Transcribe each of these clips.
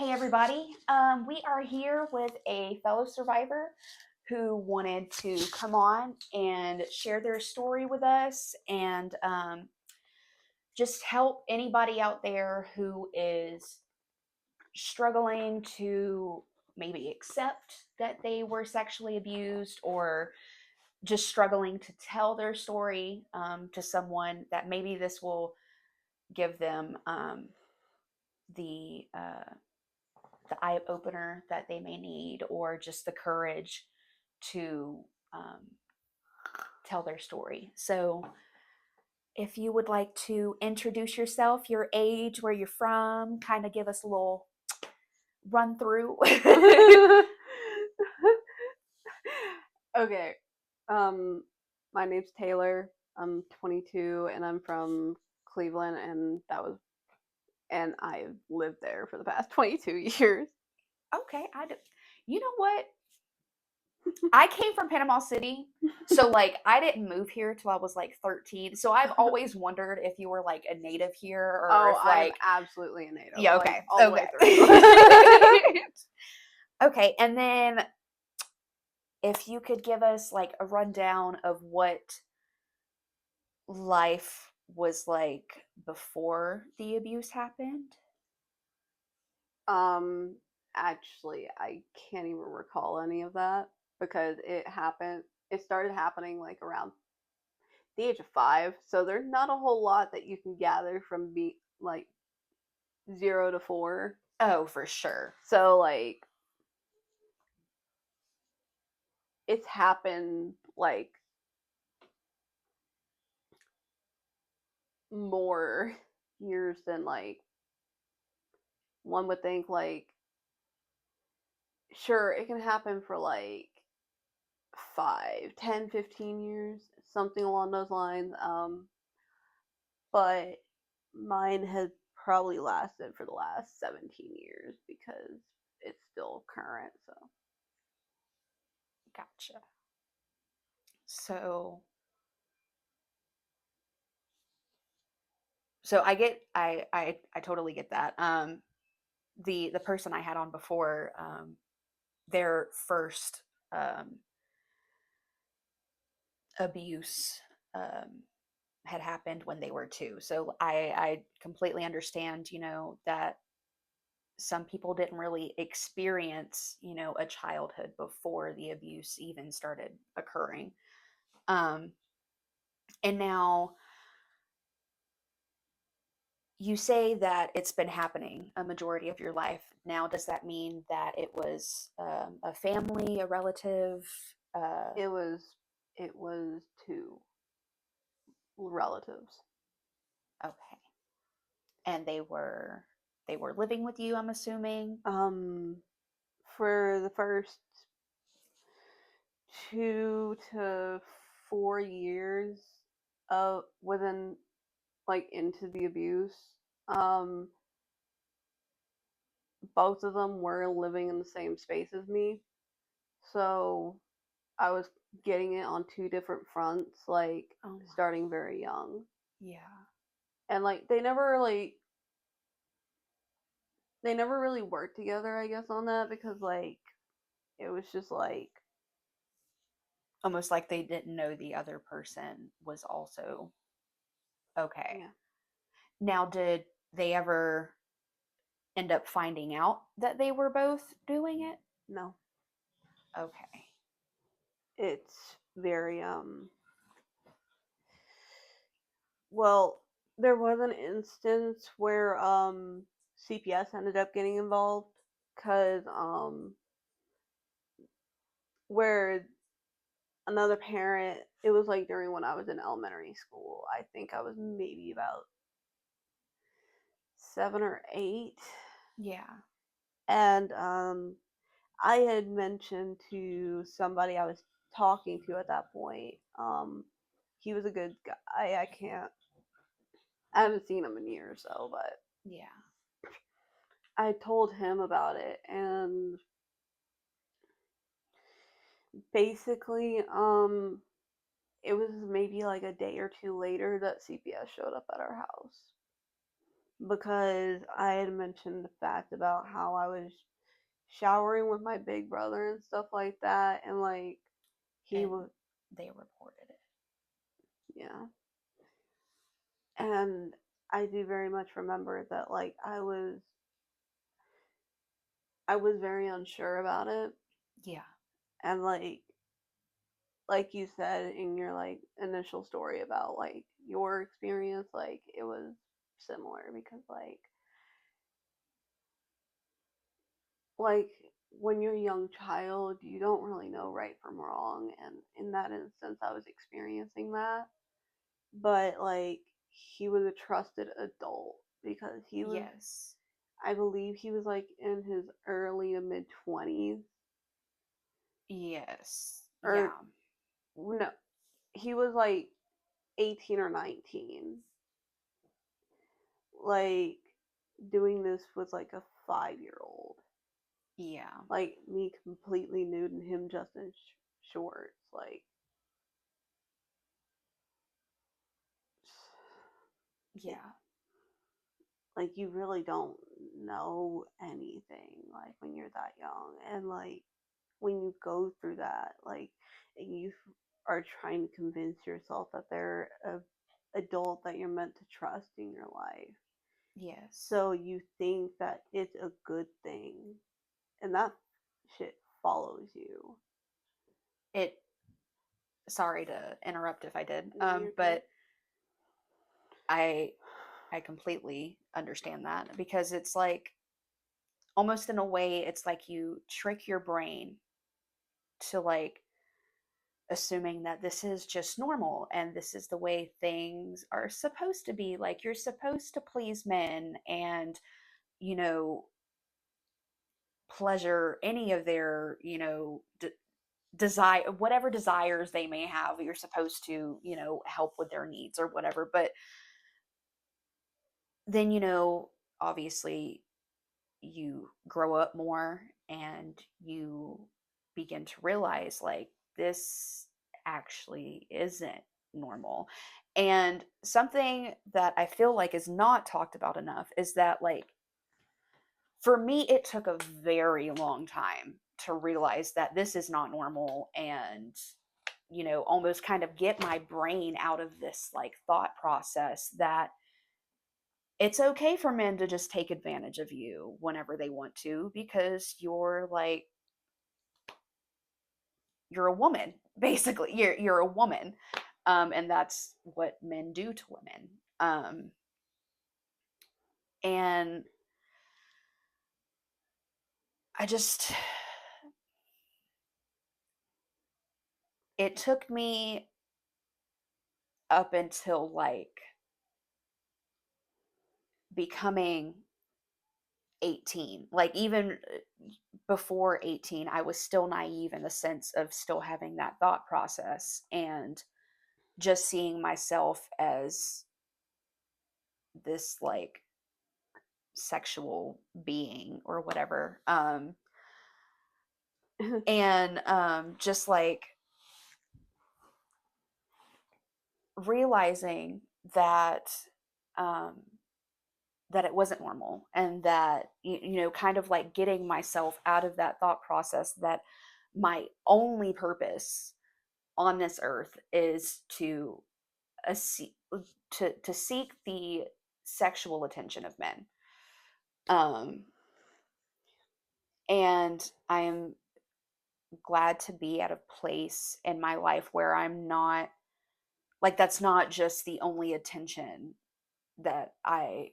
Hey, everybody. We are here with a fellow survivor who wanted to come on and share their story with us and just help anybody out there who is struggling to maybe accept that they were sexually abused or just struggling to tell their story to someone that maybe this will give them the eye opener that they may need, or just the courage to um, tell their story. So, if you would like to introduce yourself, your age, where you're from, kind of give us a little run through. Okay. Um, my name's Taylor. I'm 22 and I'm from Cleveland and I've lived there for the past 22 years. Okay, I do. You know what? I came from Panama City, so like I didn't move here till I was like 13. So I've always wondered if you were like a native here or Oh, if I'm like absolutely a native, yeah, like okay. all the way through. Okay. Okay, and then if you could give us like a rundown of what life was like before the abuse happened. Um, Actually, I can't even recall any of that because it started happening like around the age of 5, so there's not a whole lot that you can gather from be like 0 to 4. Oh, for sure. So like it's happened like more years than like one would think. Like sure, it can happen for like 5, 10, 15 years, something along those lines. But mine has probably lasted for the last 17 years because it's still current. So Gotcha. So so I totally get that. The person I had on before, their first um abuse had happened when they were 2. So I completely understand, that some people didn't really experience, a childhood before the abuse even started occurring. Um, and now you say that it's been happening a majority of your life. Now, does that mean that it was a family, a relative? Uh, it was it was 2 relatives. okay, and they were living with you, I'm assuming. Um, for the first 2 to 4 years of within like into the abuse, um, both of them were living in the same space as me. So I was getting it on 2 different fronts, like Oh my, starting very young. yeah. And like they never really worked together, I guess, on that because like it was just like Almost like they didn't know the other person was also okay. yeah, Now, did they ever end up finding out that they were both doing it? no. Okay. It's very well, there was an instance where CPS ended up getting involved cuz where another parent, it was like during when I was in elementary school. I think I was maybe about 7 or 8, Yeah. and I had mentioned to somebody I was talking to at that point. He was a good guy. I haven't seen him in years though, but Yeah. I told him about it, and basically, it was maybe like a day or two later that CPS showed up at our house. because I had mentioned the fact about how I was showering with my big brother and stuff like that, and like he And was, they reported it. yeah, and I do very much remember that like I was very unsure about it, Yeah. and like you said in your like initial story about like your experience, like it was similar because like when you're a young child, you don't really know right from wrong, and in that instance, I was experiencing that. But like he was a trusted adult because he was, Yes. I believe he was like in his early to mid 20s, Yes. or Yeah. no, he was like 18 or 19, like doing this with like a 5-year old, Yeah. like me completely nude and him just in shorts, it, Yeah. like you really don't know anything like when you're that young, and like when you go through that, like, and you are trying to convince yourself that they're a adult that you're meant to trust in your life, Yes. so you think that it's a good thing, and that shit follows you. It Sorry to interrupt if I did. No, you're good. But I I completely understand that because it's like almost in a way it's like you trick your brain to like assuming that this is just normal and this is the way things are supposed to be, like you're supposed to please men and you know pleasure any of their desire, whatever desires they may have, you're supposed to help with their needs or whatever. But then obviously you grow up more and you begin to realize like this actually isn't normal. And something that I feel like is not talked about enough is that like for me it took a very long time to realize that this is not normal and almost kind of get my brain out of this like thought process that it's okay for men to just take advantage of you whenever they want to because you're like you're a woman basically, you're a woman. And that's what men do to women. And I just it took me up until like becoming 18, like even before 18 I was still naive in the sense of still having that thought process and just seeing myself as this like sexual being or whatever. And just like realizing that um that it wasn't normal and that kind of like getting myself out of that thought process that my only purpose on this earth is to uh, to seek the sexual attention of men. um and I am glad to be at a place in my life where I'm not like that's not just the only attention that I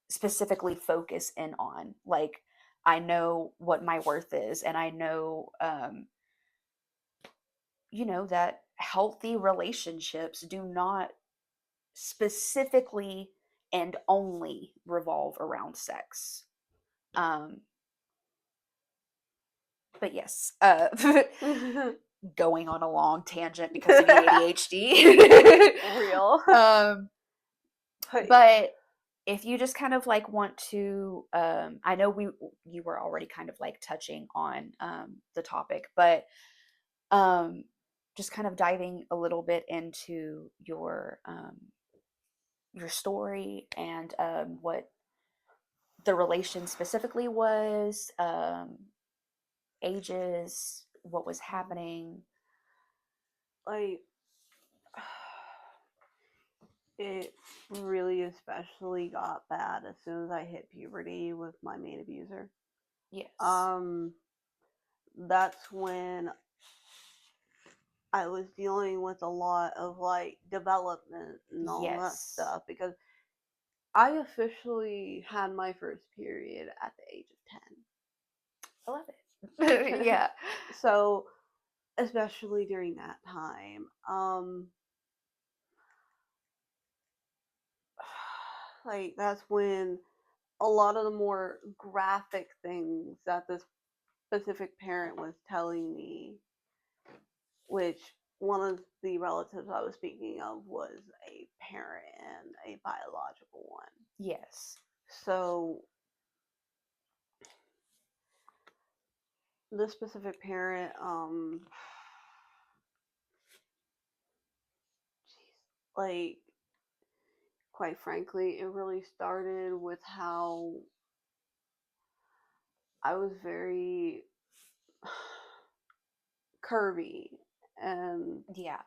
specifically focus in on. Like I know what my worth is and I know that healthy relationships do not specifically and only revolve around sex. Um but yes, going on a long tangent because of the ADHD. Real. um But yeah. but if you just kind of like want to I know you were already kind of like touching on the topic, but um just kind of diving a little bit into your story and what the relation specifically was, ages, what was happening. Like, it really especially got bad as soon as I hit puberty with my main abuser. Yes. That's when I was dealing with a lot of like development and all that Yes. stuff because I officially had my first period at the age of I love it. 10. Yeah. So, especially during that time, like that's when a lot of the more graphic things that this specific parent was telling me, which one of the relatives I was speaking of was a parent and a biological one. Yes. So this specific parent, like quite frankly, it really started with how I was very curvy and Yeah.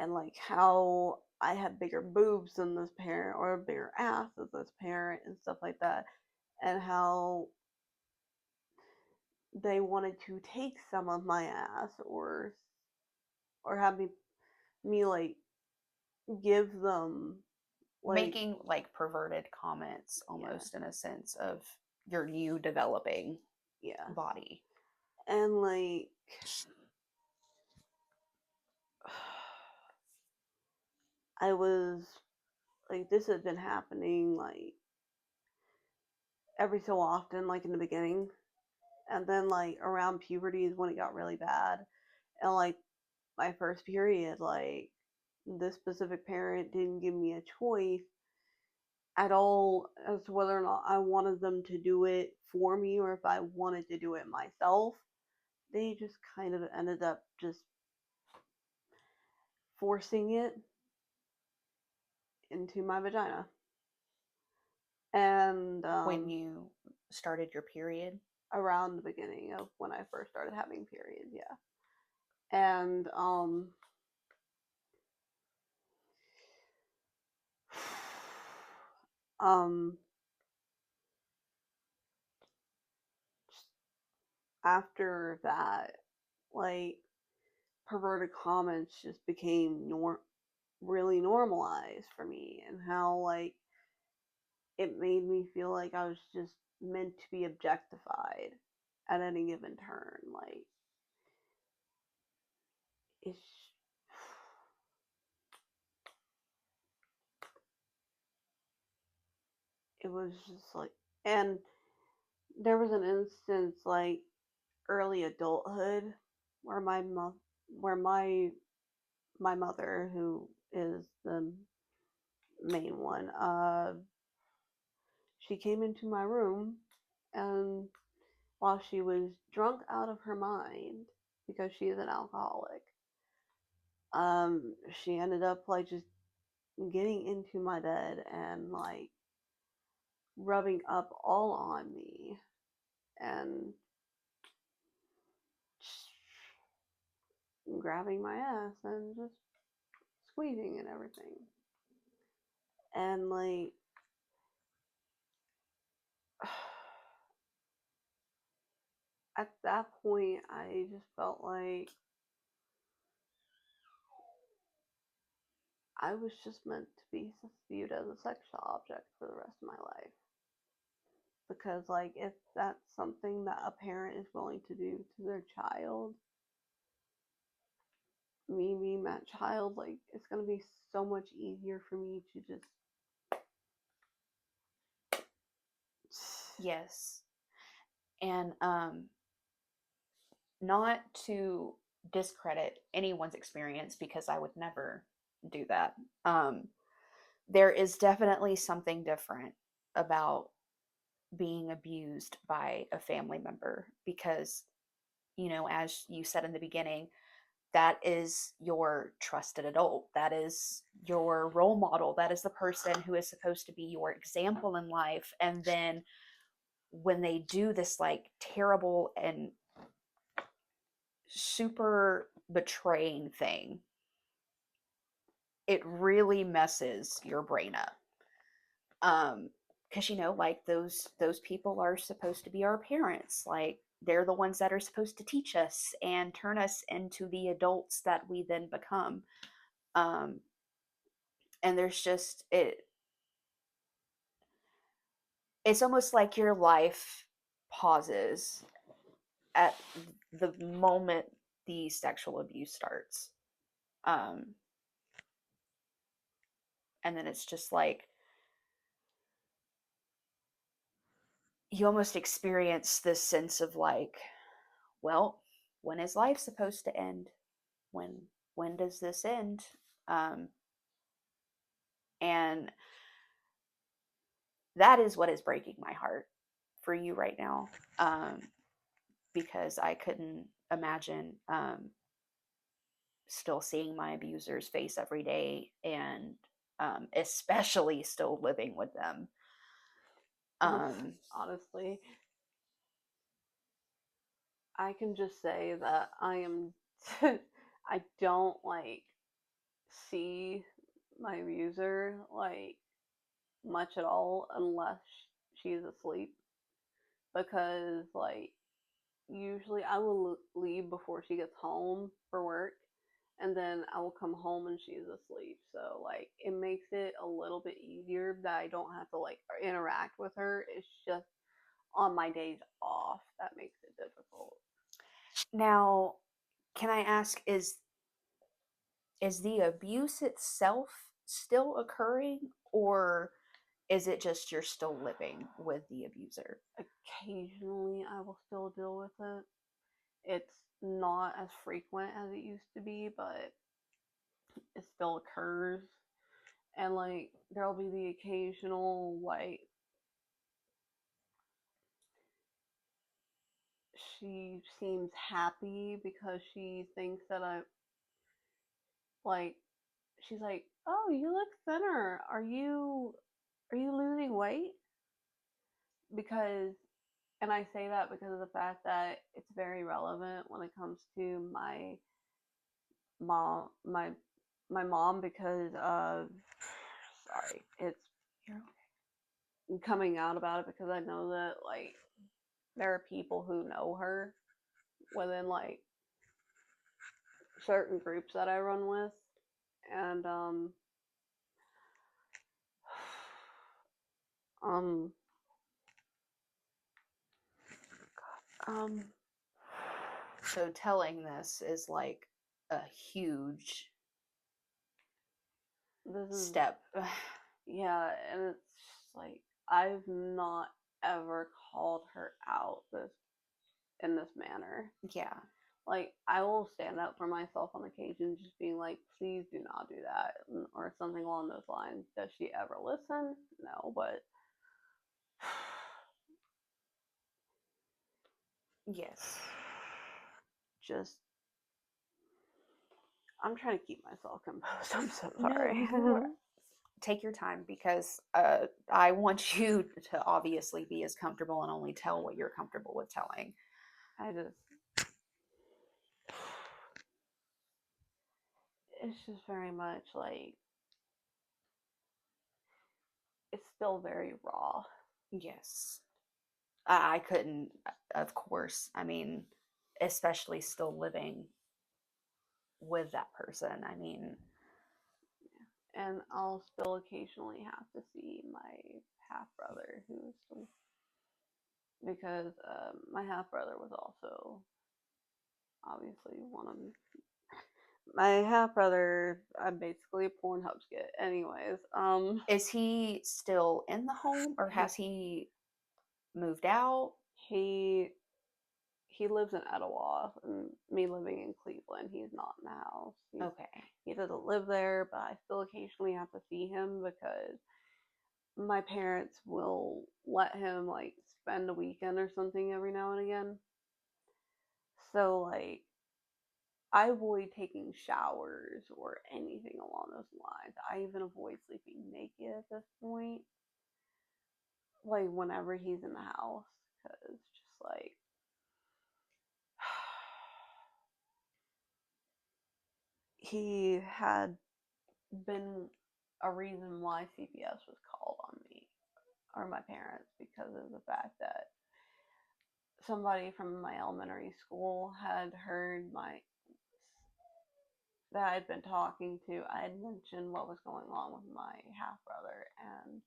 like how I had bigger boobs than this parent or a bigger ass than this parent and stuff like that, and how they wanted to take some of my ass or have me like give them like Making like perverted comments yeah, almost in a sense of your new developing yes, body. and like I was like this had been happening like every so often like in the beginning, and then like around puberty is when it got really bad, and like my first period, like this specific parent didn't give me a choice at all as to whether or not I wanted them to do it for me or if I wanted to do it myself. They just kind of ended up just forcing it into my vagina. And When you started your period. around the beginning of when I first started having periods, yeah. And um after that, like perverted comments just became really normalized for me, and how like it made me feel like I was just meant to be objectified at any given turn. Like it's it was just like, and there was an instance like early adulthood where where my mother, who is the main one, she came into my room, and while she was drunk out of her mind because she is an alcoholic, she ended up like just getting into my bed and like rubbing up all on me and grabbing my ass and just squeezing and everything. And like at that point, I just felt like I was just meant to be viewed as a sexual object for the rest of my life. Because, like, if that's something that a parent is willing to do to their child, me being that child, like, it's gonna be so much easier for me to just. Yes. And not to discredit anyone's experience because I would never do that. Um there is definitely something different about being abused by a family member because, as you said in the beginning, that is your trusted adult. That is your role model. That is the person who is supposed to be your example in life. And then when they do this like terrible and super betraying thing, it really messes your brain up. Because like those people are supposed to be our parents. Like they're the ones that are supposed to teach us and turn us into the adults that we then become. Um, and there's just it's almost like your life pauses at the moment the sexual abuse starts. Um, and then it's just like you almost experience this sense of like, well, when is life supposed to end? When does this end? Um, and that is what is breaking my heart for you right now, because I couldn't imagine still seeing my abuser's face every day, and especially still living with them. Honestly, I can just say that I am I don't like see my abuser like much at all unless she's asleep, because like usually I will leave before she gets home for work, and then I will come home and she's asleep. So like it makes it a little bit easier that I don't have to like interact with her. It's just on my days off that makes it difficult. Now, can I ask, is the abuse itself still occurring, or is it just you're still living with the abuser? Occasionally I will still deal with it. It's not as frequent as it used to be, but it still occurs. And like there'll be the occasional like she seems happy because she thinks that I like she's like, "Oh, you look thinner. Are you losing weight?" Because and I say that because of the fact that it's very relevant when it comes to mom my my mom, because of sorry, it's coming out about it because I know that like there are people who know her within like certain groups that I run with, and um um So telling this is like a huge this is step. yeah, and it's just like I've not ever called her out this in this manner. Yeah. Like I will stand up for myself on occasion, just being like, please do not do that, or something along those lines. Does she ever listen? No, but Yes. just I'm trying to keep myself composed. I'm so No, sorry. take your time, because I want you to obviously be as comfortable and only tell what you're comfortable with telling. I just it's just very much like it's still very raw. Yes. I couldn't, of course. I mean, especially still living with that person. I mean, And I'll still occasionally have to see my half brother, who's because my half brother was also obviously one of my half brother. I'm basically a Pornhub skit. Anyways, is he still in the home, or he has he moved out? he he lives in Etowah, and me living in Cleveland, he's not in the house. Okay. He doesn't live there, but I still occasionally have to see him because my parents will let him like spend a weekend or something every now and again. So like I avoid taking showers or anything along those lines. I even avoid sleeping naked at this point, like whenever he's in the house, because just like he had been a reason why CPS was called on me or my parents, because of the fact that somebody from my elementary school had heard that I'd been talking to. I had mentioned what was going on with my half brother, and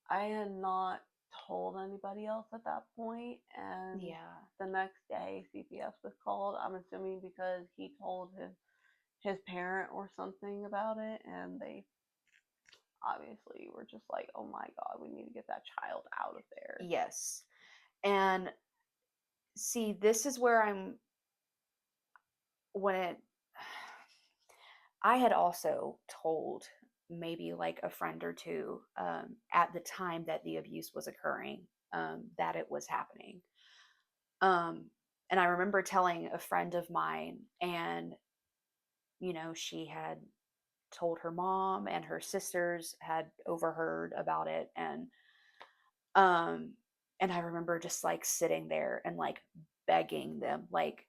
I had not told anybody else at that point. And Yeah. the next day, CPS was called. I'm assuming because he told his parent or something about it, and they obviously were just like, "Oh my God, we need to get that child out of there." Yes. And see, this is where when it, I had also told maybe like a friend or two at the time that the abuse was occurring, that it was happening. Um, and I remember telling a friend of mine, and she had told her mom, and her sisters had overheard about it, um, and I remember just like sitting there and like begging them, like,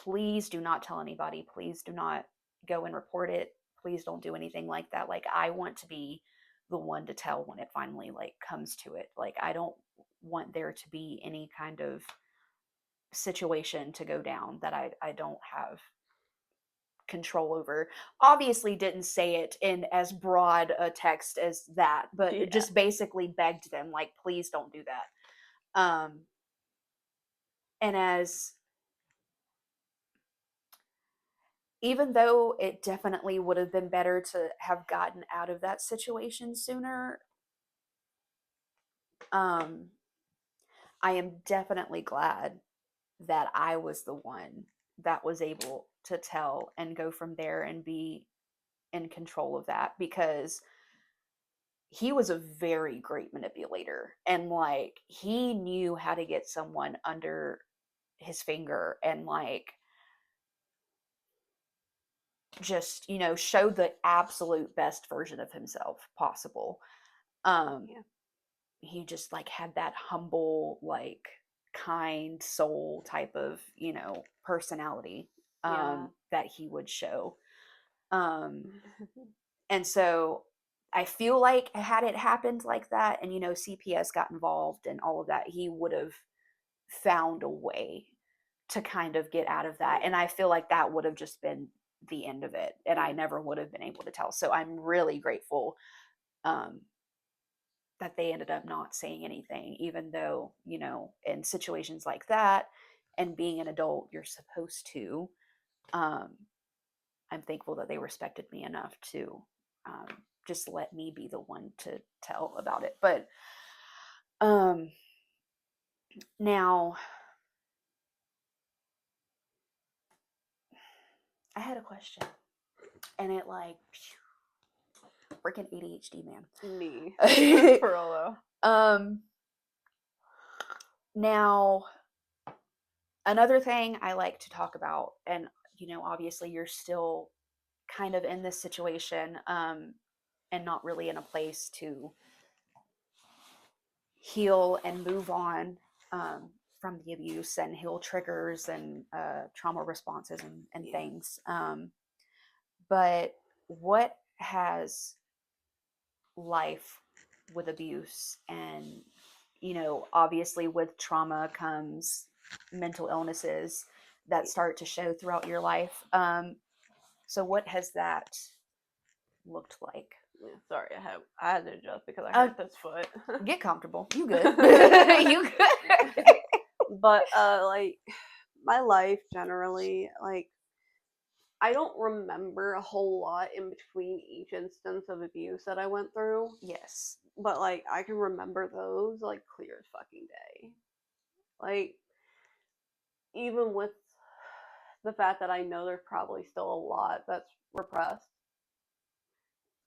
please do not tell anybody. Please do not go and report it. Please don't do anything like that. Like, I want to be the one to tell when it finally like comes to it. Like, I don't want there to be any kind of situation to go down that I don't have control over. Obviously didn't say it in as broad a text as that, but Yeah. just basically begged them, like, please don't do that. And as even though it definitely would have been better to have gotten out of that situation sooner, um, I am definitely glad that I was the one that was able to tell and go from there and be in control of that, because he was a very great manipulator, and like he knew how to get someone under his finger and like just show the absolute best version of himself possible. um Yeah. he just like had that humble, like kind soul type of personality Yeah. that he would show. um and so I feel like had it happened like that, and CPS got involved and all of that, he would have found a way to kind of get out of that, and I feel like that would have just been the end of it, and I never would have been able to tell. So I'm really grateful um that they ended up not saying anything, even though, in situations like that, and being an adult, you're supposed to. Um, I'm thankful that they respected me enough to um, just let me be the one to tell about it. But um, now, I had a question, and it like, freaking ADHD, Me. man. For real though. Now, another thing I like to talk about, and obviously you're still kind of in this situation, and not really in a place to heal and move on from the abuse and heal triggers and trauma responses and Yeah. things. But what has life with abuse and, obviously with trauma comes mental illnesses that Yeah. start to show throughout your life. So what has that looked like? Yeah, sorry, I had to adjust because I Uh, hurt this foot. Get comfortable. You good? You good? But like my life generally, like I don't remember a whole lot in between each instance of abuse that I went through, Yes. but like I can remember those like clear as fucking day. Like even with the fact that I know there's probably still a lot that's repressed.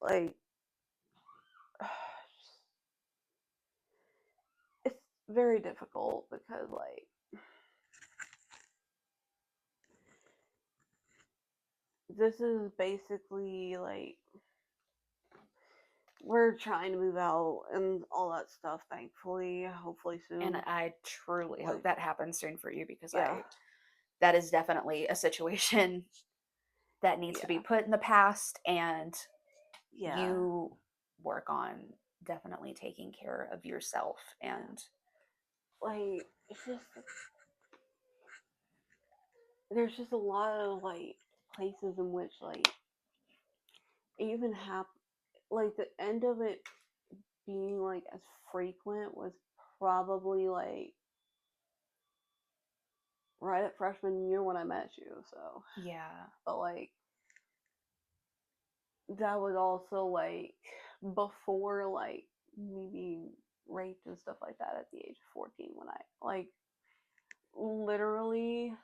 Like it's very difficult because like this is basically like we're trying to move out and all that stuff, thankfully, hopefully soon. And I truly hope Like, that happens soon for you, because yeah. that is definitely a situation that needs to be Yeah. put in the past, and Yeah. you work on definitely taking care of yourself. And Like, it's just there's just a lot of like places in which like even like the end of it being like as frequent was probably like right at freshman year when I met you. So, yeah, but like that was also like before like me being raped and stuff like that at the age of 14 when I like literally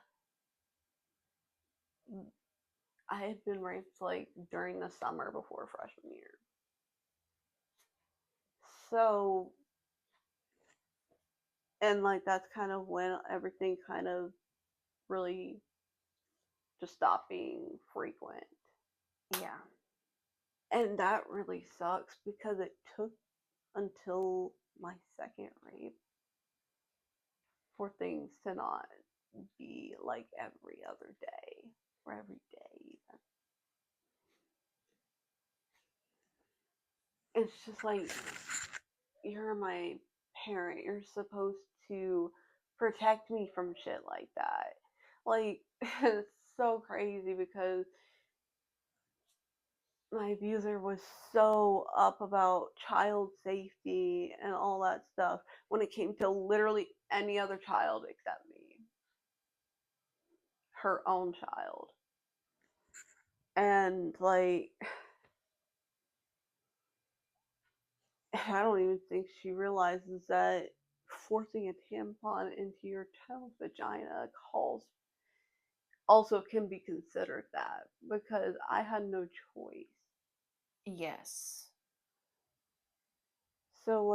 I had been raped like during the summer before freshman year. So, and like that's kind of when everything kind of really just stopped being frequent. yeah, And that really sucks because it took until my second rape for things to not be like every other day or every day even. It's just like you're my parent. You're supposed to protect me from shit like that. Like it's so crazy because my abuser was so up about child safety and all that stuff when it came to literally any other child except me. Her own child. And like I don't even think she realizes that forcing a tampon into your child's vagina calls also can be considered that because I had no choice. yes. So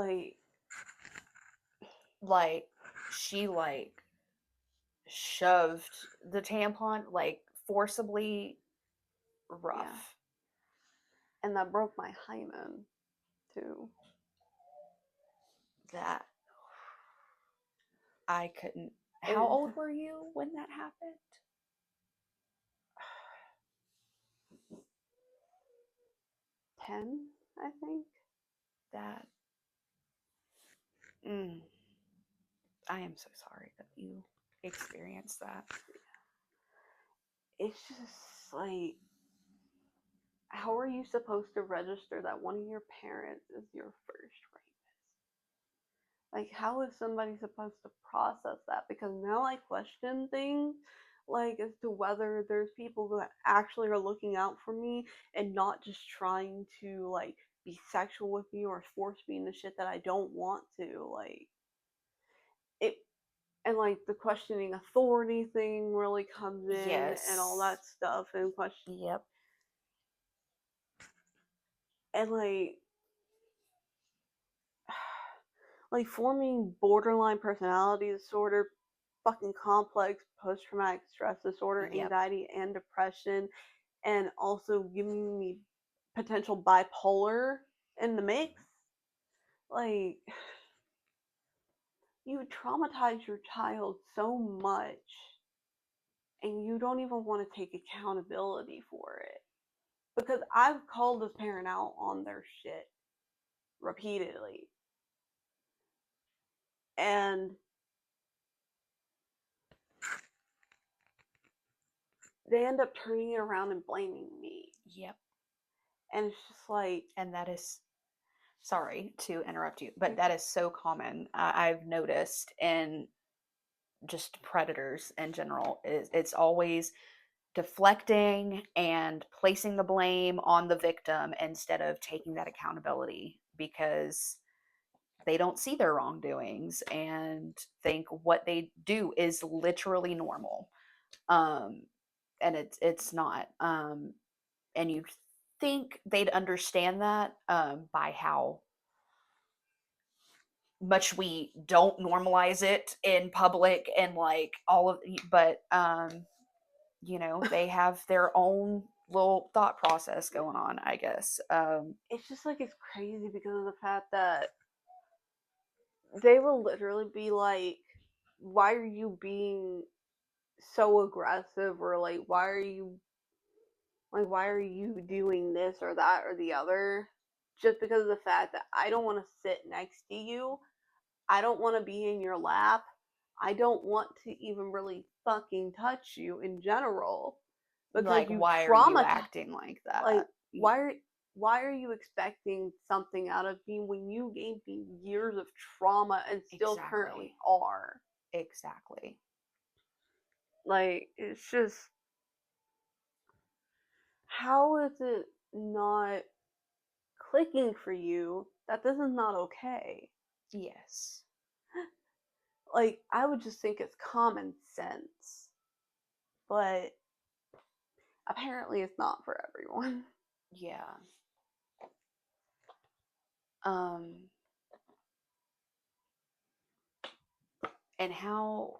Like, she like shoved the tampon like forcibly. Rough. yeah. And that broke my hymen too. That I couldn't. How old were you when that happened? 10, I think. That I am so sorry that you experienced that. It's just like, how are you supposed to register that one of your parents is your first rapist? Like, how is somebody supposed to process that? Because now I question things, like, as to whether there's people that actually are looking out for me and not just trying to, like, be sexual with me or force me into shit that I don't want to. Like, it and like the questioning authority thing really comes in and all Yes. that stuff and question Yep. and like forming borderline personality disorder, fucking complex post traumatic stress disorder, Yep. anxiety and depression, and also giving me potential bipolar in the mix. Like you traumatize your child so much and you don't even want to take accountability for it. Because I've called this parent out on their shit repeatedly. And they end up turning it around and blaming me. Yep. And it's just like. And that is, sorry to interrupt you, but that is so common. I've noticed in just predators in general. It's always deflecting and placing the blame on the victim instead of taking that accountability, because they don't see their wrongdoings and think what they do is literally normal. um and it's not. And you think they'd understand that, by how much we don't normalize it in public and like all of, but they have their own little thought process going on, I guess. It's just like it's crazy because of the fact that they will literally be like, "Why are you being so aggressive?" Or like, why are you doing this or that or the other?" Just because of the fact that I don't want to sit next to you. I don't want to be in your lap. I don't want to even really fucking touch you in general because like, you why are you traumatized. acting like Like, that? why are why are you expecting something out of me when you gave me years of trauma and still currently Exactly. are? Exactly. Like, it's just, how is it not clicking for you that this is not okay? Yes. Like, I would just think it's common sense, but apparently it's not for everyone. Yeah. Um, and how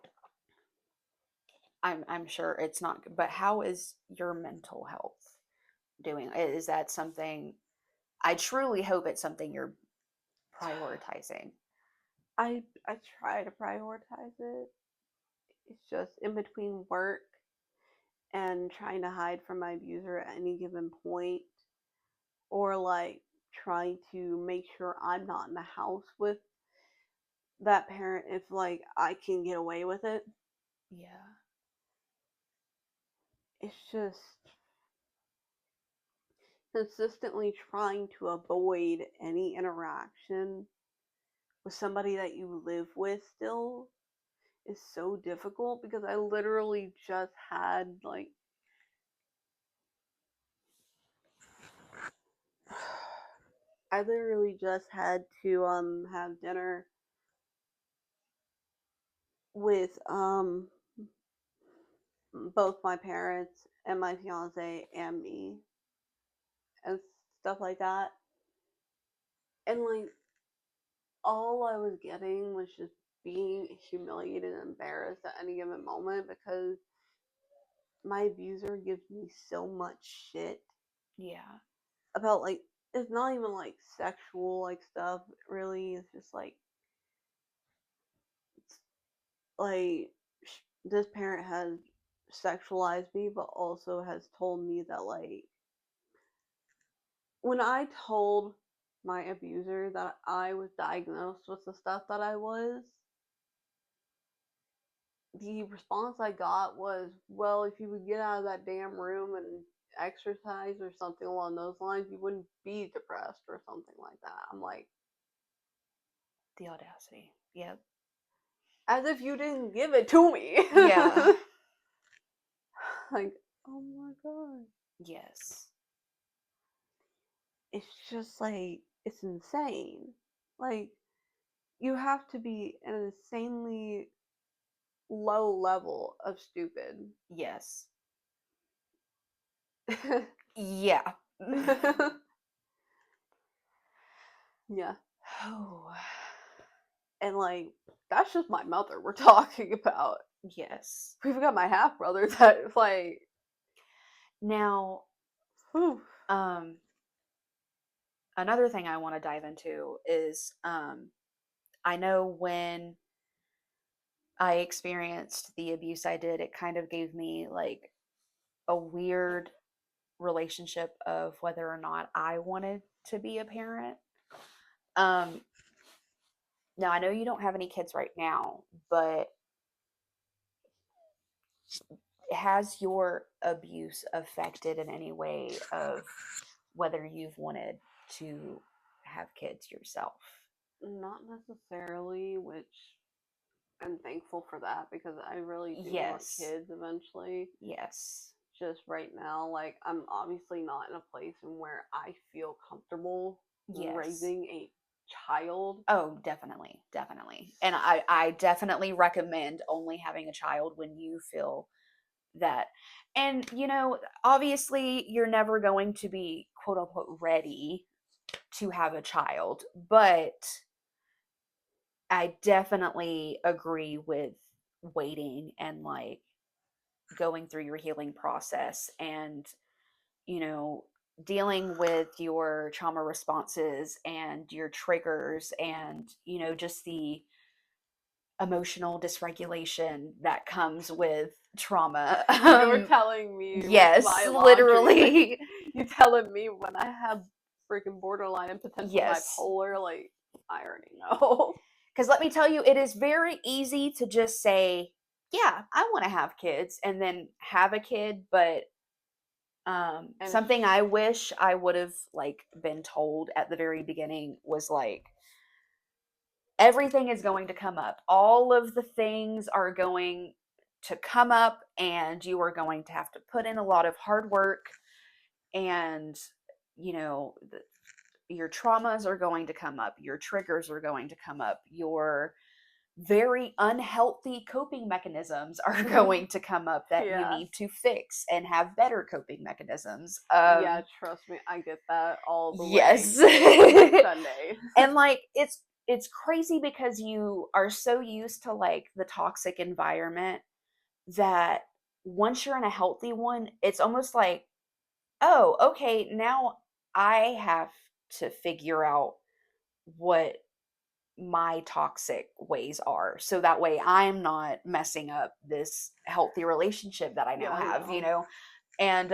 I'm sure it's not, but how is your mental health doing? Is that something, I truly hope it's something you're prioritizing. I try to prioritize it. It's just in between work and trying to hide from my abuser at any given point, or like trying to make sure I'm not in the house with that parent if like I can get away with it. Yeah. It's just consistently trying to avoid any interaction with somebody that you live with still is so difficult because I literally just had like I literally just had to have dinner with both my parents and my fiance and me and stuff like that. And like all I was getting was just being humiliated and embarrassed at any given moment because my abuser gives me so much shit Yeah. about like it's not even like sexual like stuff really. It's just like this parent has sexualized me but also has told me that like when I told my abuser that I was diagnosed with the stuff that I was, the response I got was, well, if you would get out of that damn room and exercise or something along those lines, you wouldn't be depressed or something like that. I'm like, The audacity. Yep. as if you didn't give it to me. Yeah. Like, oh my god. Yes. It's just like, it's insane. Like, you have to be an insanely low level of stupid. Yes. Yeah. Yeah. Oh. And like that's just my mother we're talking about. Yes. We've got my half brother that like Now, whew. um, another thing I want to dive into is I know when I experienced the abuse I did, it kind of gave me like a weird relationship of whether or not I wanted to be a parent. Um, Now I know you don't have any kids right now, but has your abuse affected in any way of whether you've wanted to have kids yourself? Not necessarily, which I'm thankful for that because I really do want Yes. kids eventually. Yes. Just right now, like I'm obviously not in a place in where I feel comfortable Yes. raising a child. Oh, definitely. Definitely. And I definitely recommend only having a child when you feel that. And, obviously, you're never going to be quote unquote ready to have a child, but I definitely agree with waiting and like going through your healing process and dealing with your trauma responses and your triggers and, just the emotional dysregulation that comes with trauma. You were telling me with Yes, my laundry, literally. you telling me when I have freaking borderline and potential Yes. bipolar, like, I already know. Because let me tell you, it is very easy to just say, yeah, I want to have kids and then have a kid. But something I wish I would have been told at the very beginning was everything is going to come up. All of the things are going to come up, and you are going to have to put in a lot of hard work. And, your traumas are going to come up. Your triggers are going to come up. Your very unhealthy coping mechanisms are going to come up that you need to fix and have better coping mechanisms. Yeah, trust me, I get that all the yes. way. Sunday. And it's crazy because you are so used to the toxic environment that once you're in a healthy one, it's almost like, oh, okay, now I have to figure out what my toxic ways are, so that way I'm not messing up this healthy relationship that I now have, and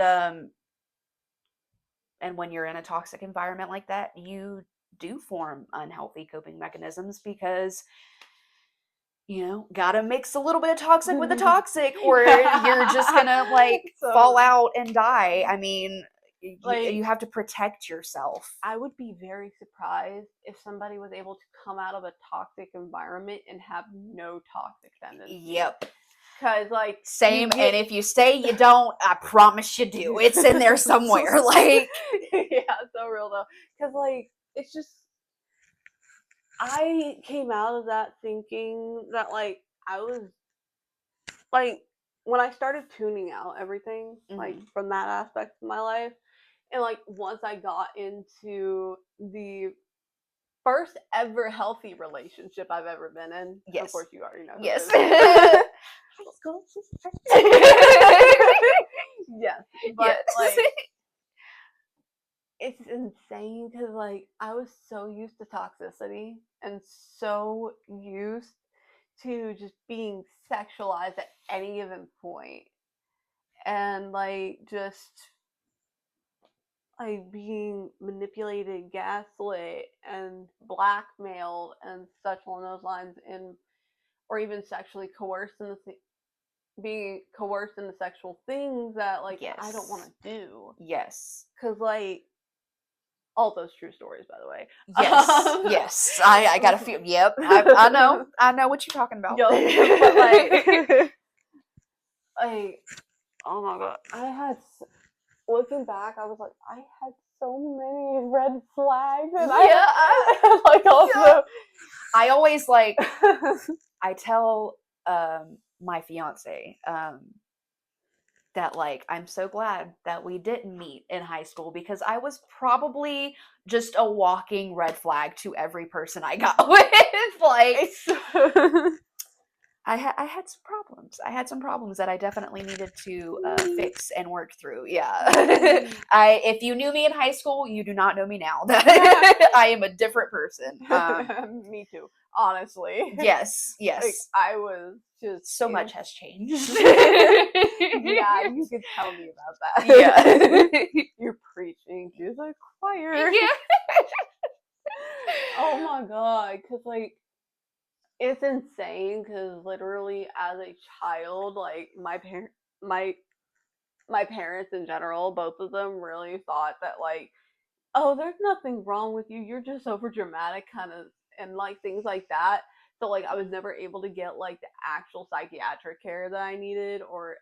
when you're in a toxic environment like that, you do form unhealthy coping mechanisms because gotta mix a little bit of toxic with the toxic, or you're just gonna fall out and die. I mean, you have to protect yourself. I would be very surprised if somebody was able to come out of a toxic environment and have no toxic tendencies. Yep. Because same, and if you say you don't, I promise you do. It's in there somewhere. Yeah, so real though. Because it's just, I came out of that thinking that I was when I started tuning out everything from that aspect of my life, and once I got into the first ever healthy relationship I've ever been in. Yes. Of course you already know. Yes. Yes. But it's insane because I was so used to toxicity and so used to just being sexualized at any given point. And just being manipulated, gaslit, and blackmailed and such along those lines, or even sexually coerced being coerced into sexual things that yes. I don't want to do. Yes. Because all those true stories, by the way. Yes. Yes. I got a few. Yep. I know what you're talking about. But oh my god, looking back, I was I had so many red flags, and also I always I tell my fiance that I'm so glad that we didn't meet in high school, because I was probably just a walking red flag to every person I got with. I had some problems. I had some problems that I definitely needed to fix and work through. Yeah. If you knew me in high school, you do not know me now. I am a different person. Me too. Honestly. Yes. Yes. I was just so much has changed. Yeah, you could tell me about that. Yeah. You're preaching to the choir. Yeah. Oh my god, because it's insane, because literally as a child, my parents in general, both of them really thought that oh, there's nothing wrong with you, you're just over dramatic, kind of, and things like that. So I was never able to get the actual psychiatric care that I needed, or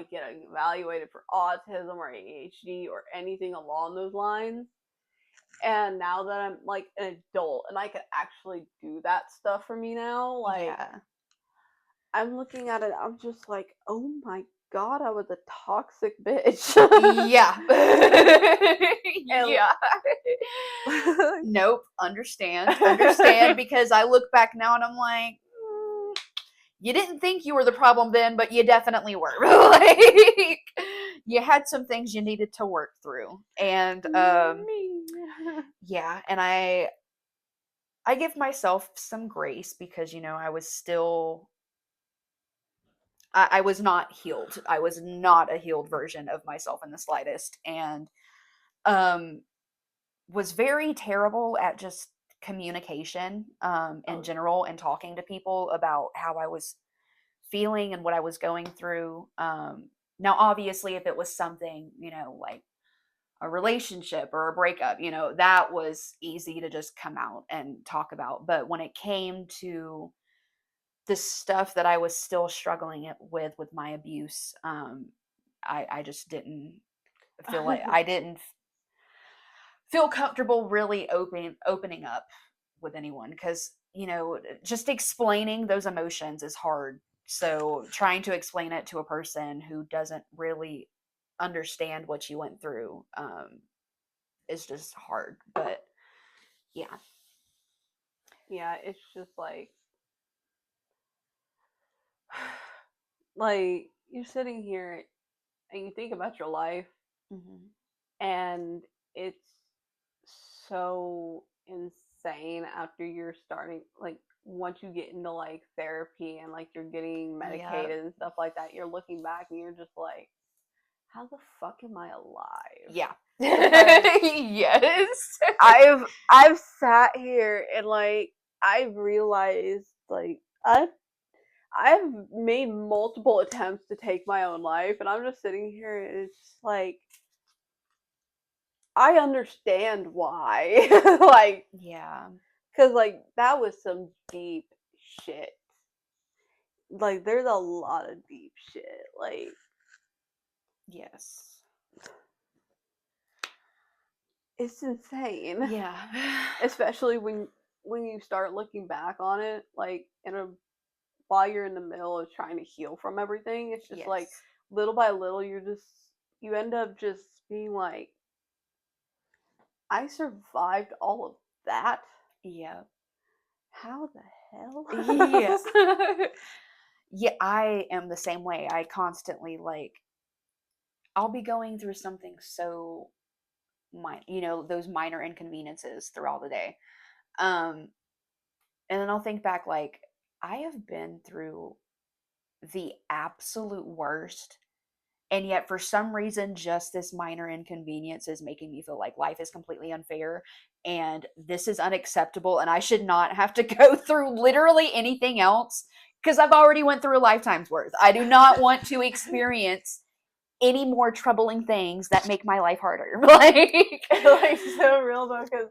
get evaluated for autism or ADHD or anything along those lines. And now that I'm an adult and I can actually do that stuff for me now, yeah. I'm looking at it, I'm just oh my god, I was a toxic bitch. Yeah. Yeah. Nope. Understand, because I look back now and I'm you didn't think you were the problem then, but you definitely were. you had some things you needed to work through. And Me. yeah, and I give myself some grace because, you know, I was still I was not healed. I was not a healed version of myself in the slightest. And um was very terrible at just communication in Oh, general and talking to people about how I was feeling and what I was going through. Now, obviously, if it was something, you know, like a relationship or a breakup, you know, that was easy to just come out and talk about. But when it came to the stuff that I was still struggling with my abuse, I just didn't feel like I didn't feel comfortable really opening up with anyone because, you know, just explaining those emotions is hard. So trying to explain it to a person who doesn't really understand what you went through is just hard. But yeah. yeah, it's just like you're sitting here and you think about your life, Hmm. and it's so insane after you're starting, like, once you get into like therapy and like you're getting Yeah. medicated and stuff like that, you're looking back and you're just like, how the fuck am I alive? Yeah. Because Yes. I've sat here and like I've realized like I've made multiple attempts to take my own life, and I'm just sitting here and it's just like I understand why. Like, Yeah. cuz like that was some deep shit. Like there's a lot of deep shit. Like Yes. it's insane. Yeah. Especially when you start looking back on it, like in a while you're in the middle of trying to heal from everything, it's just like Yes. little by little you end up just being like, I survived all of that. Yeah. How the hell? Yeah. Yeah, I am the same way. I constantly like I'll be going through something so you know, those minor inconveniences throughout the day. Um and then I'll think back like I have been through the absolute worst, and yet for some reason just this minor inconvenience is making me feel like life is completely unfair and this is unacceptable and I should not have to go through literally anything else because I've already went through a lifetime's worth. I do not want to experience any more troubling things that make my life harder. Like Like so real though, because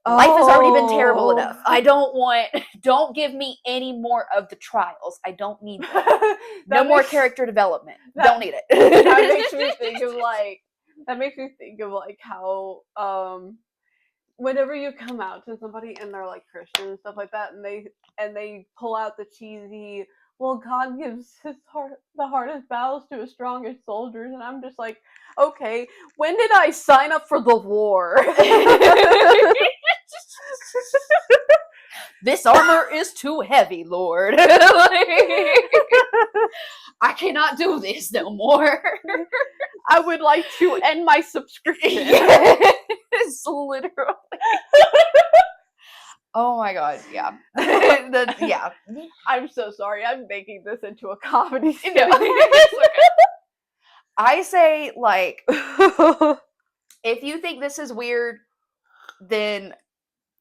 life has already been terrible oh, enough. I don't give me any more of the trials. I don't need them. No that more makes character development. that Don't need that makes me it. think of like how whenever you come out to somebody and they're like Christian and stuff like that, and they pull out the cheesy, well, God gives the hardest battles to his strongest soldiers, and I'm just like, okay, when did I sign up for the war? This armor is too heavy, Lord. Like, I cannot do this no more. I would like to end my subscription. Yes, literally. Oh my god, yeah. Yeah. I'm so sorry. I'm making this into a comedy skit. No, it's okay. I say, like, if you think this is weird, then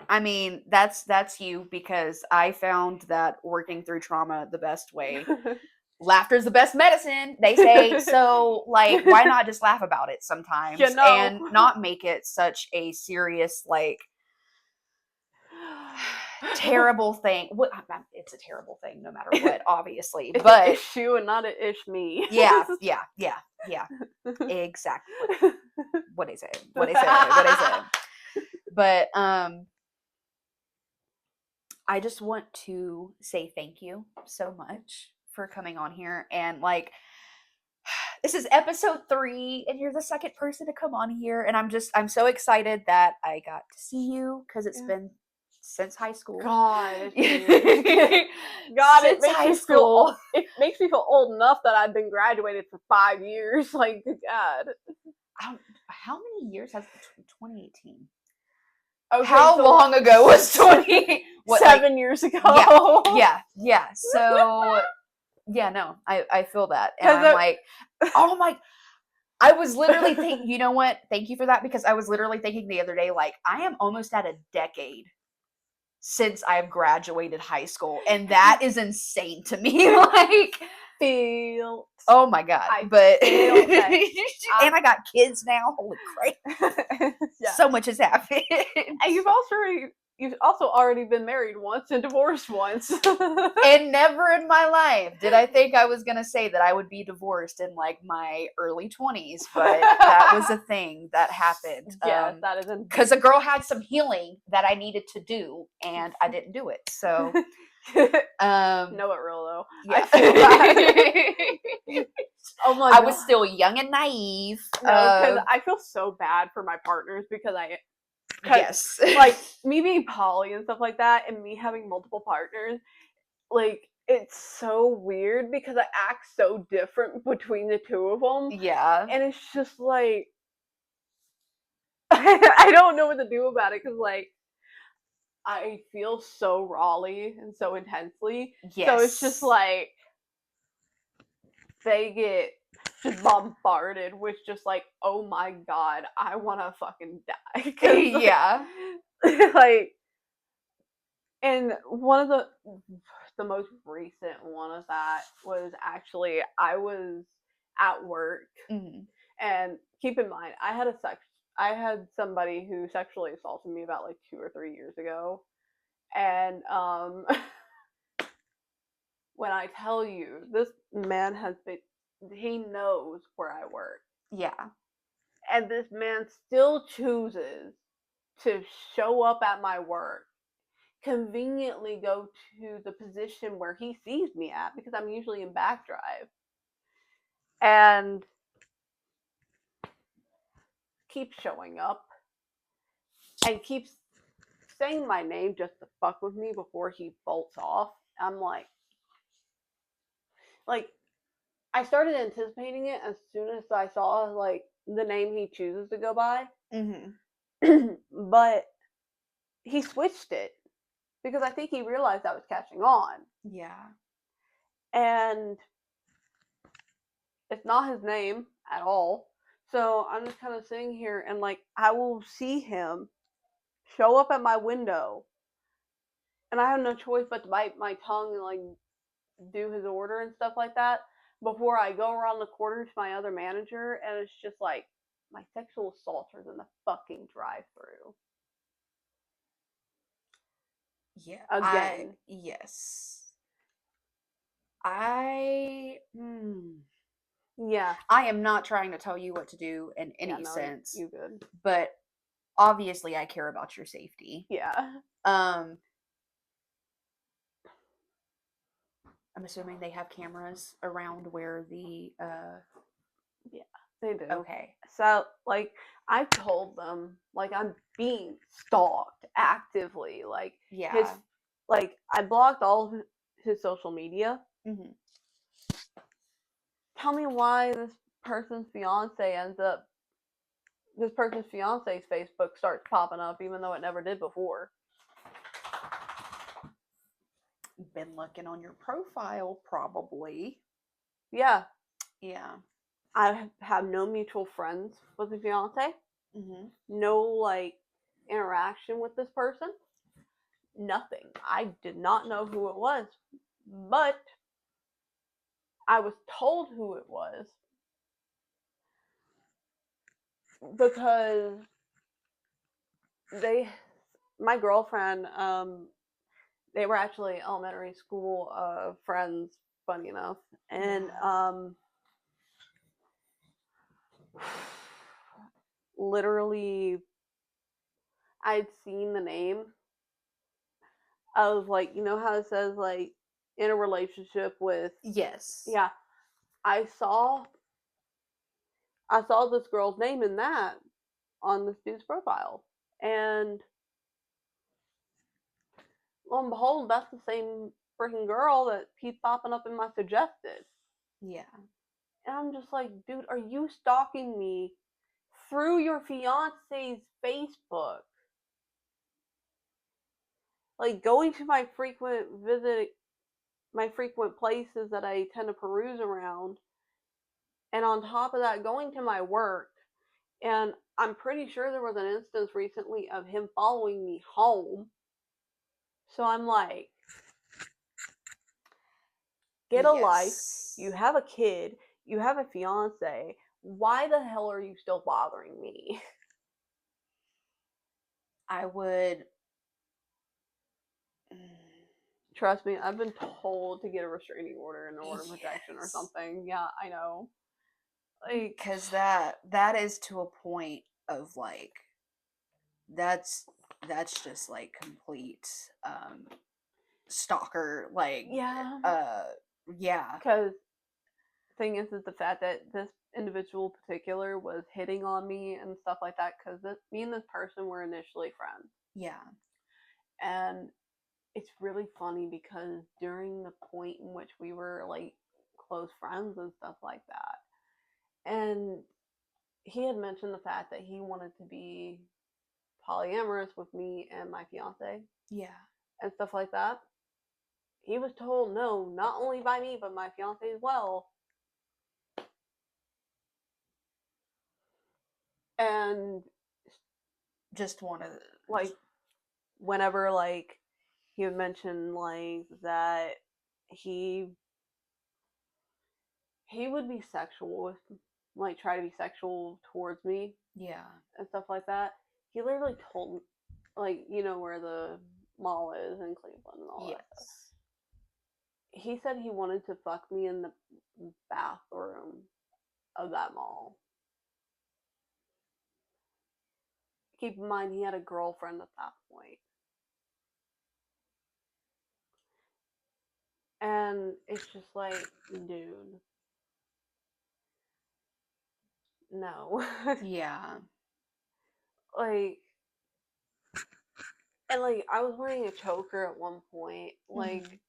I mean that's you because I found that working through trauma the best way. Laughter's the best medicine, they say. So, like, why not just laugh about it sometimes You know. and not make it such a serious, like, terrible thing. What it's a terrible thing no matter what, obviously. It's But an issue and not an ish me. yeah, exactly. What is it? What is it? What is it? But I just want to say thank you so much for coming on here and like this is episode 3 and you're the second person to come on here and I'm so excited that I got to see you because it's been since high school. God, God, God, it since makes high me school. feel makes me feel old enough that I've been graduated for 5 years. Like, God. How many years has 2018? Okay, How so long ago was 20? What, like, 7 years ago. yeah. So, yeah, no, I feel that. And 'Cause I'm like, oh my, I was literally thinking, you know what? Thank you for that, because I was literally thinking the other day, like, I am almost at a decade since I've graduated high school, and that is insane to me. Like, feel. oh my god! I But feel that. and I got kids now. Holy crap! Yeah. So much has happened. And you've also already been married once and divorced once. And never in my life did I think I was gonna say that I would be divorced in like my early 20s, but that was a thing that happened. Yes, that is because a girl had some healing that I needed to do, and I didn't do it. So, no, it real though. yeah. I feel bad. Oh my I god. was still young and naive. No, because I feel so bad for my partners because yes, like me being poly and stuff like that, and me having multiple partners, like it's so weird because I act so different between the two of them, yeah, and it's just like I don't know what to do about it because like I feel so rawly and so intensely, yes. so it's just like they get just bombarded with just like, oh my god, I want to fucking die. 'Cause, yeah, like, and one of the most recent one of that was actually I was at work, mhm. and keep in mind I had somebody who sexually assaulted me about like 2 or 3 years ago, and when I tell you this man he knows where I work, Yeah, and this man still chooses to show up at my work, conveniently go to the position where he sees me at because I'm usually in back drive, and keeps showing up and keeps saying my name just to fuck with me before he bolts off. I'm like I started anticipating it as soon as I saw like the name he chooses to go by. But he switched it because I think he realized I was catching on. yeah, And it's not his name at all. So I'm just kind of sitting here and like I will see him show up at my window, and I have no choice but to bite my tongue and like do his order and stuff like that before I go around the corner to my other manager, and it's just like my sexual assaulter's in the fucking drive-through. yeah. Again. Yes. I Yeah. I am not trying to tell you what to do in any Yeah, no, sense, you good. but obviously I care about your safety. Yeah. I'm assuming they have cameras around where the Yeah, they do. okay. So, like, I told them, like, I'm being stalked actively. Like, Yeah. I blocked all his social media. Mhm. Tell me why this person's Facebook starts popping up, even though it never did before. Been looking on your profile, probably. Yeah. Yeah. I have no mutual friends with the fiance. Mhm. No, like, interaction with this person. Nothing. I did not know who it was, but I was told who it was because my girlfriend, they were actually elementary school friends, funny enough, and literally, I'd seen the name of, like, you know how it says like in a relationship with. Yes. Yeah, I saw this girl's name in that on this dude's profile, and lo and behold, that's the same freaking girl that keeps popping up in my suggested. Yeah. And I'm just like, dude, are you stalking me through your fiance's Facebook? Like, going to my frequent places that I tend to peruse around, and on top of that, going to my work. And I'm pretty sure there was an instance recently of him following me home. So I'm like, get a life. You Yes. have a kid. You have a fiance. Why the hell are you still bothering me? I would. Trust me, I've been told to get a restraining order and an order of protection or Yes. something. Yeah, I know. Like, Because that is to a point of like that's just like complete stalker, like yeah. yeah. Because thing is the fact that this individual particular was hitting on me and stuff like that. Because me and this person were initially friends, Yeah. and it's really funny because during the point in which we were like close friends and stuff like that, and he had mentioned the fact that he wanted to be polyamorous with me and my fiance Yeah. and stuff like that. He was told no, not only by me but my fiance as well. And Just one of the, like, whenever like he would mention like that he he would be sexual with, like, try to be sexual towards me yeah. and stuff like that. He literally told, like, you know where the mall is in Cleveland and all that stuff. Yes. He said he wanted to fuck me in the bathroom of that mall. Keep in mind, he had a girlfriend at that point. And it's just like, dude, no. Yeah. Like, and like, I was wearing a choker at one point, like, Mhm.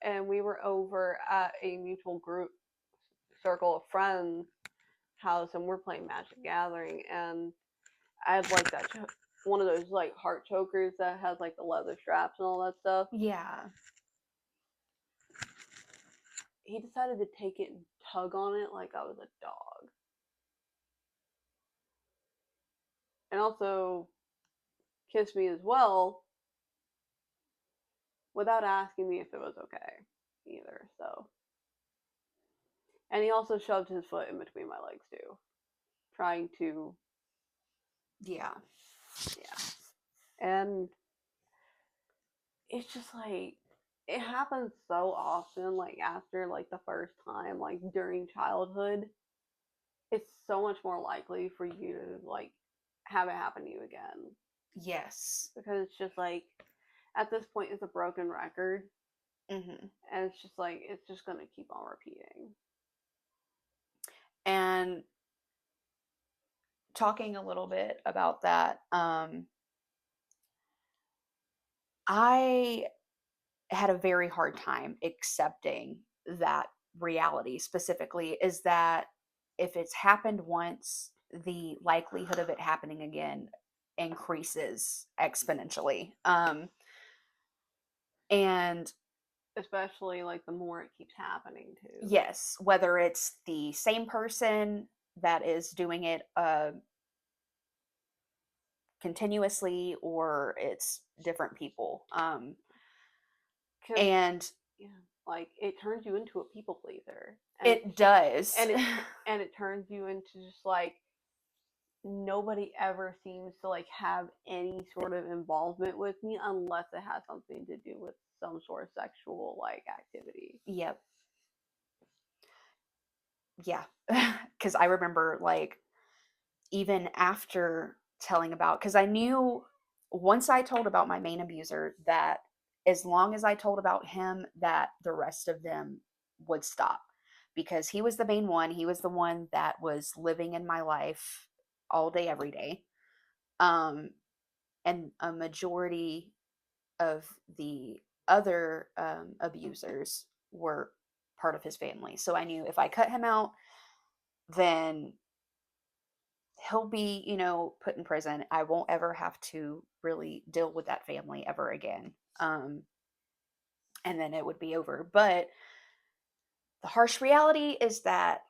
and we were over at a mutual group circle of friends house, and we're playing Magic Gathering, and I had like that one of those like heart chokers that has like the leather straps and all that stuff. Yeah. He decided to take it and tug on it like I was a dog, and also kiss me as well without asking me if it was okay either. So, and he also shoved his foot in between my legs too, trying to, Yeah. yeah. And it's just like, it happens so often, like after like the first time, like during childhood, it's so much more likely for you to like have it happen to you again, Yes. because it's just like, at this point it's a broken record, Mhm. and it's just like, it's just going to keep on repeating. And talking a little bit about that, I had a very hard time accepting that reality. Specifically, is that if it's happened once, the likelihood of it happening again increases exponentially. And Especially like the more it keeps happening too. yes, whether it's the same person that is doing it continuously, or it's different people. Because, And yeah, like, it turns you into a people pleaser, and it does. and it turns you into just like, nobody ever seems to like have any sort of involvement with me unless it has something to do with some sort of sexual like activity. Yep. Yeah. Because I remember, like, even after telling about, because I knew once I told about my main abuser that as long as I told about him, that the rest of them would stop, because he was the main one. He was the one that was living in my life all day, every day. Um, and a majority of the other abusers were part of his family. So I knew if I cut him out, then he'll be, put in prison. I won't ever have to really deal with that family ever again. And then it would be over. But the harsh reality is that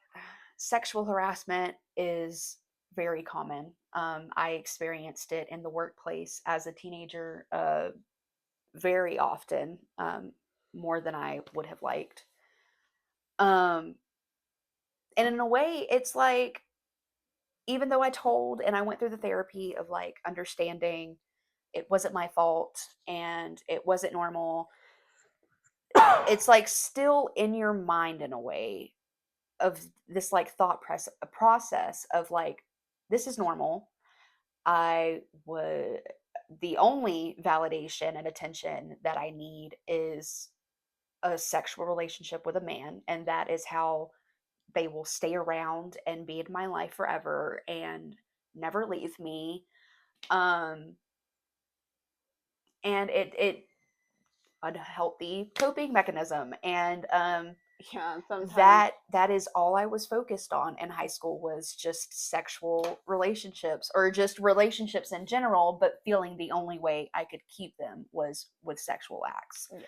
sexual harassment is very common. I experienced it in the workplace as a teenager very often, more than I would have liked. Um, and in a way, it's like, even though I told and I went through the therapy of like understanding it wasn't my fault and it wasn't normal, it's like still in your mind in a way of this like process of like, this is normal. I would The only validation and attention that I need is a sexual relationship with a man, and that is how they will stay around and be in my life forever and never leave me. Um and it unhealthy coping mechanism, and Yeah, sometimes. that is all I was focused on in high school, was just sexual relationships, or just relationships in general, but feeling the only way I could keep them was with sexual acts. Yeah.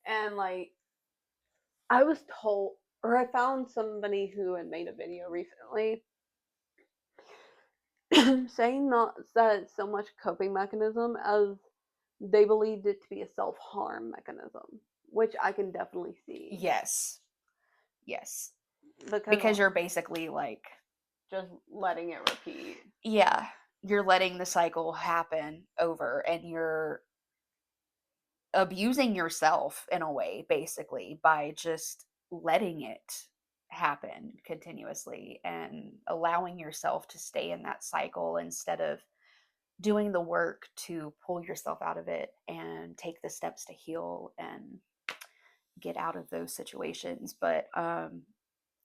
And like, I was told, or I found somebody who had made a video recently saying not that it's so much coping mechanism as they believed it to be a self harm mechanism, which I can definitely see. Yes. Yes. Because Because you're basically like, just letting it repeat. yeah, you're letting the cycle happen over, and you're abusing yourself in a way, basically, by just letting it happen continuously and allowing yourself to stay in that cycle instead of doing the work to pull yourself out of it and take the steps to heal and get out of those situations. But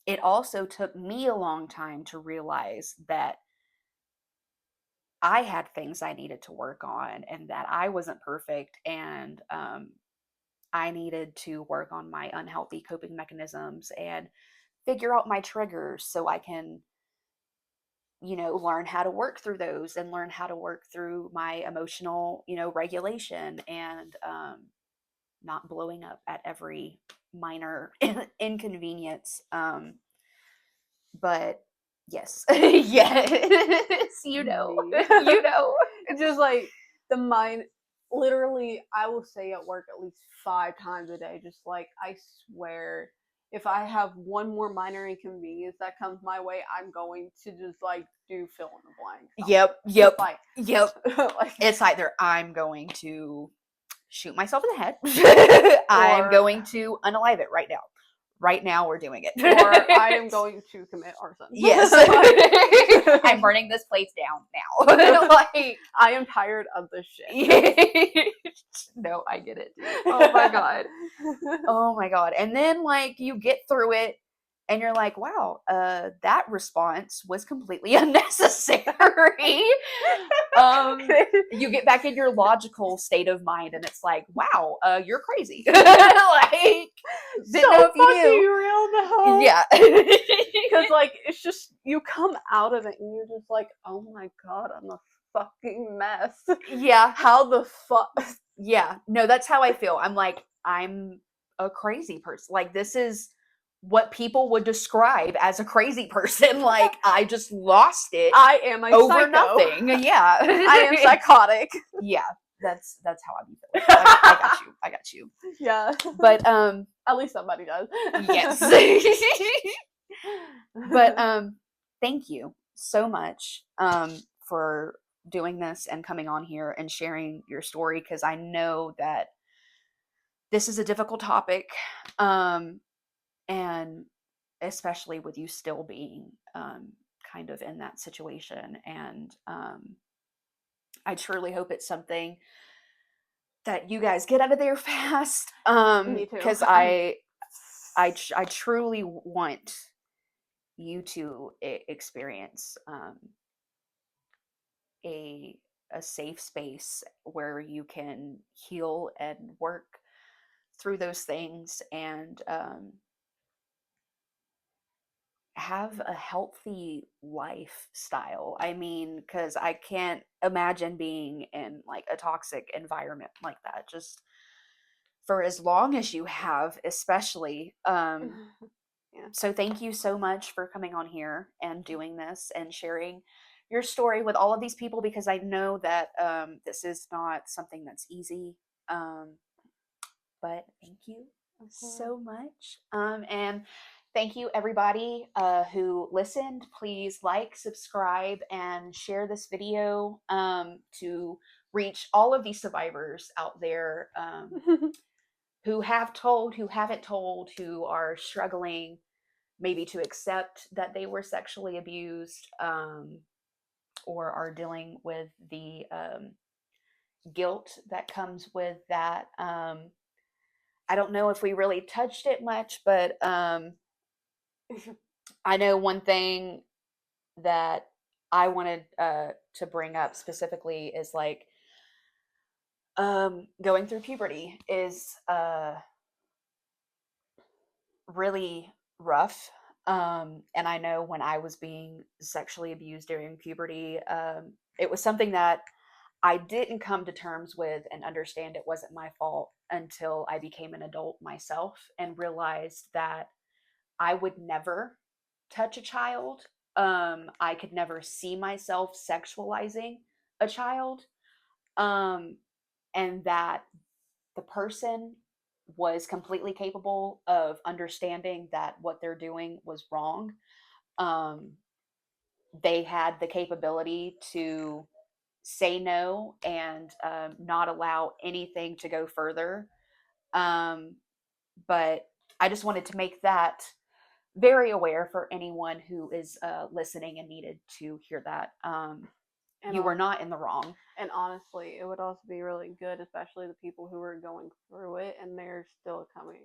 it also took me a long time to realize that I had things I needed to work on and that I wasn't perfect, and I needed to work on my unhealthy coping mechanisms and figure out my triggers so I can, learn how to work through those and learn how to work through my emotional, regulation, and not blowing up at every minor inconvenience. But yes, yes, Me. you know. It's just like the mind. Literally, I will say at work at least 5 times a day, just like, I swear, if I have one more minor inconvenience that comes my way, I'm going to just like do fill in the blank. Yep, Like, yep. like, It's either I'm going to shoot myself in the head, I'm or going to unalive it right now. Right now, we're doing it. or I am going to commit arson. Yes. Like, I'm burning this place down now. Like, I am tired of this shit. no, I get it. Oh my God. Oh my God. And then, like, you get through it and you're like, wow, that response was completely unnecessary. You get back in your logical state of mind and it's like, wow, you're crazy. Like, didn't know if you knew. Real though. Yeah. Because like, it's just, you come out of it and you're just like, oh my God, I'm a fucking mess. Yeah. How the fuck? Yeah. No, that's how I feel. I'm like, I'm a crazy person. Like, this is what people would describe as a crazy person. Like, I just lost it I am a over psycho. nothing. Yeah. I am psychotic. Yeah. That's how I'm feeling. I got you. I got you. Yeah. But at least somebody does. yes. But thank you so much for doing this and coming on here and sharing your story, because I know that this is a difficult topic, and especially with you still being kind of in that situation. And I truly hope it's something that you guys get out of there fast. Me too. Because I truly want you to experience a safe space where you can heal and work through those things and have a healthy lifestyle. I mean, because I can't imagine being in like a toxic environment like that just for as long as you have, especially. Yeah. So thank you so much for coming on here and doing this and sharing your story with all of these people, because I know that this is not something that's easy. Um, but thank you Of course. so much. And thank you, everybody who listened. Please like, subscribe, and share this video to reach all of these survivors out there who have told, who haven't told, who are struggling maybe to accept that they were sexually abused, or are dealing with the guilt that comes with that. I don't know if we really touched it much, but I know one thing that I wanted to bring up specifically is like going through puberty is really rough. And I know when I was being sexually abused during puberty, it was something that I didn't come to terms with and understand it wasn't my fault until I became an adult myself and realized that I would never touch a child. I could never see myself sexualizing a child. Um, and that the person was completely capable of understanding that what they're doing was wrong. Um, they had the capability to say no and not allow anything to go further. Um, but I just wanted to make that very aware for anyone who is listening and needed to hear that. And You were not in the wrong. and honestly, it would also be really good, especially the people who are going through it and they're still trying.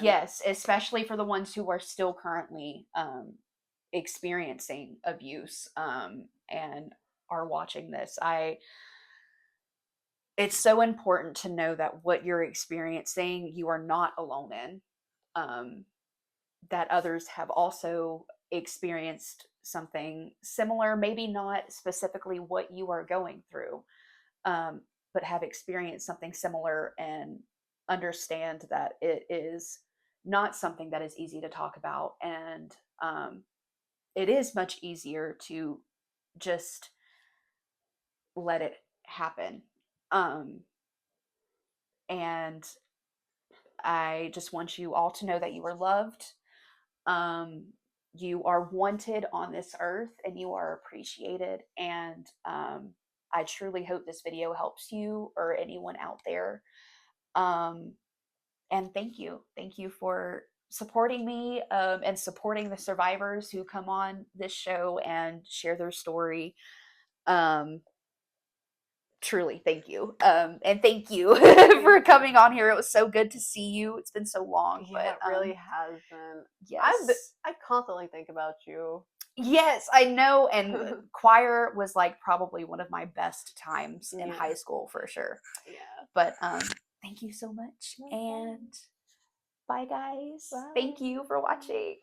Yes, especially for the ones who are still currently experiencing abuse and are watching this. It's so important to know that what you're experiencing, you are not alone in. Um, that others have also experienced something similar, maybe not specifically what you are going through, but have experienced something similar and understand that it is not something that is easy to talk about. And it is much easier to just let it happen. Um, and I just want you all to know that you are loved. Um, you are wanted on this earth and you are appreciated. And I truly hope this video helps you or anyone out there. Um, and thank you. Thank you for supporting me and supporting the survivors who come on this show and share their story. Um, Truly, thank you. And thank you for coming on here. It was so good to see you. It's been so long. Yeah, But it really has been. yes. I constantly think about you. Yes, I know. And choir was like probably one of my best times in Yeah. high school for sure. Yeah. But thank you so much. No And bye, guys. Bye. Thank you for watching.